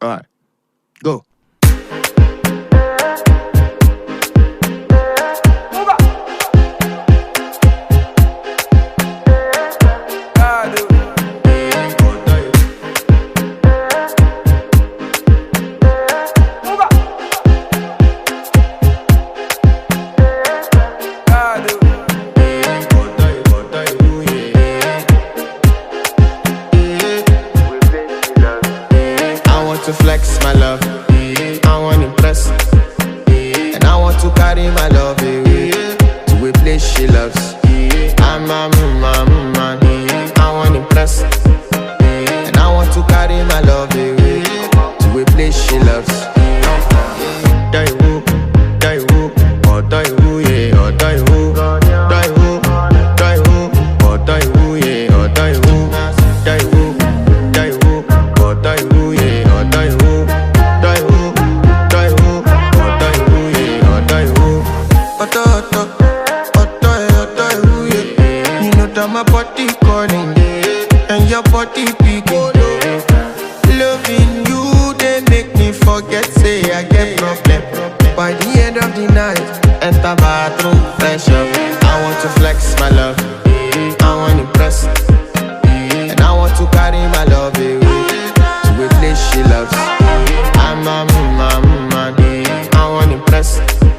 Alright, go. To flex my love, I want impress, and I want to carry my love away to a place she loves. I'm a man, I want impress, and I want to carry my love away to a place she loves. Die who, or die who, yeah, or die who, die who, or die who, yeah, or die who, die who, or die who, yeah. My body calling, and your body picking. Loving you, they make me forget, say I get problem. By the end of the night, enter bathroom, fresh up. I want to flex my love, I want to impress, and I want to carry my love away to a place she loves. I'm a man, I want to impress,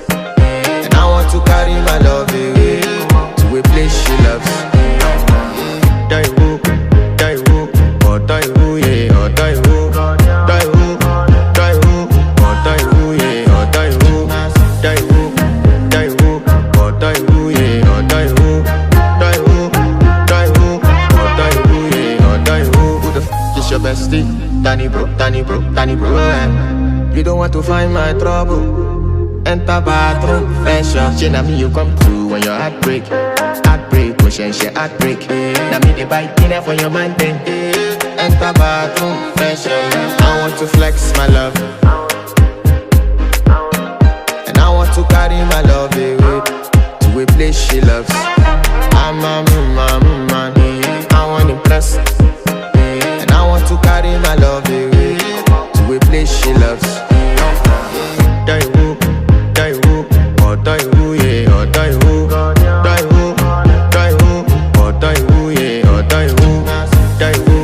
and I want to carry my love away to a place she loves. Die who, or die who, yeah, or die who, die who, or die who, yeah, or die who, or die who, yeah, or die who, or die who, yeah, or die who. Who the f is your bestie? Danny bro, You don't want to find my trouble. Enter bathroom, fresh up. She na me you come through when your heart break. She heartbreak. Now me the bite dinner for your man then. Enter bathroom, fresh up. I want to flex my love, and I want to carry my love away to a place she loves. I'm a man, I want to impress, and I want to carry my love away to a place she loves. Die who, or die who, yeah, or die who, die who. Die who, yeah, or die who, die who,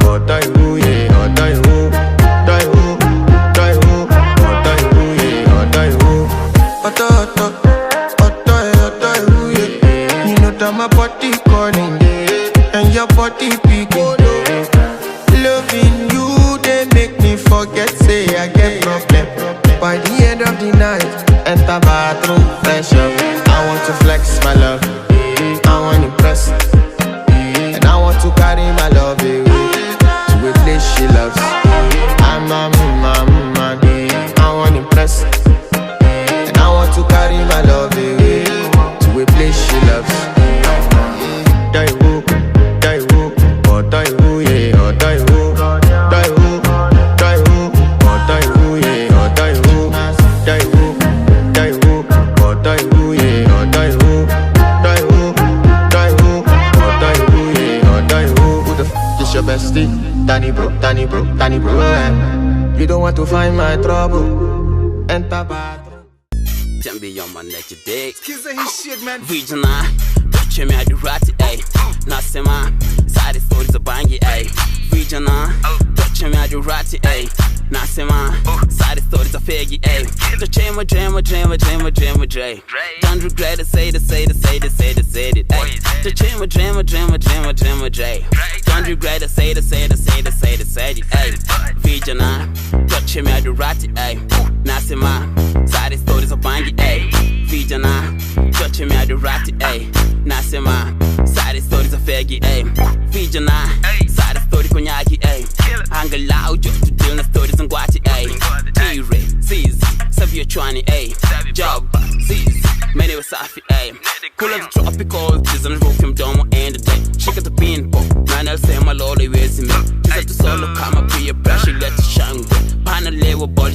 or die who, yeah, or die who, or die who, yeah, or die who. Die who, yeah. You know that my body calling, and your body picking. Loving you, they make me forget, say I get problem. By the end of the night, enter bathroom, fresh up. I want to flex my love, I want to impress, and I want to carry my love away to a place she loves. I'm a man, I want to impress, and I want to carry my love away to a place she loves. Die who, or die who, yeah, or die who, die who, or die who, yeah, or die who, or die who, yeah, or die who. Your bestie, Danny bro, You don't want to find my trouble. Enter bathroom. Can be on my neck, you dig. Kids ain't shit, man. Regional, touch me at the ratty, ayy. Nasema, side stories of bangy, ayy. Regional, touch me at the ratty, ayy. Nasema, side stories of faggy, ayy. Touch my dream. Don't regret it, say it, ayy. Touch my dream. Don't regret it, say it, ayy. Regional, touch me at the ratty, ayy. Nasema, side stories of bangy, ayy. Regional, touch me at the ratty, ayy. Nasema, side stories of faggy, ayy. Regional, side story konyaki, ayy. Angalau just to deal na stories and guati, ayy. T-Ray, C's, Savio Chwani, ayy. Job, C's, many was safi, ayy. Cool as the tropical, season rope him down and the day. Shake at the bean pop, man, I'll say my lolly, where's me? Just have to solo, come up, be a brush, let it shine. Panel level body.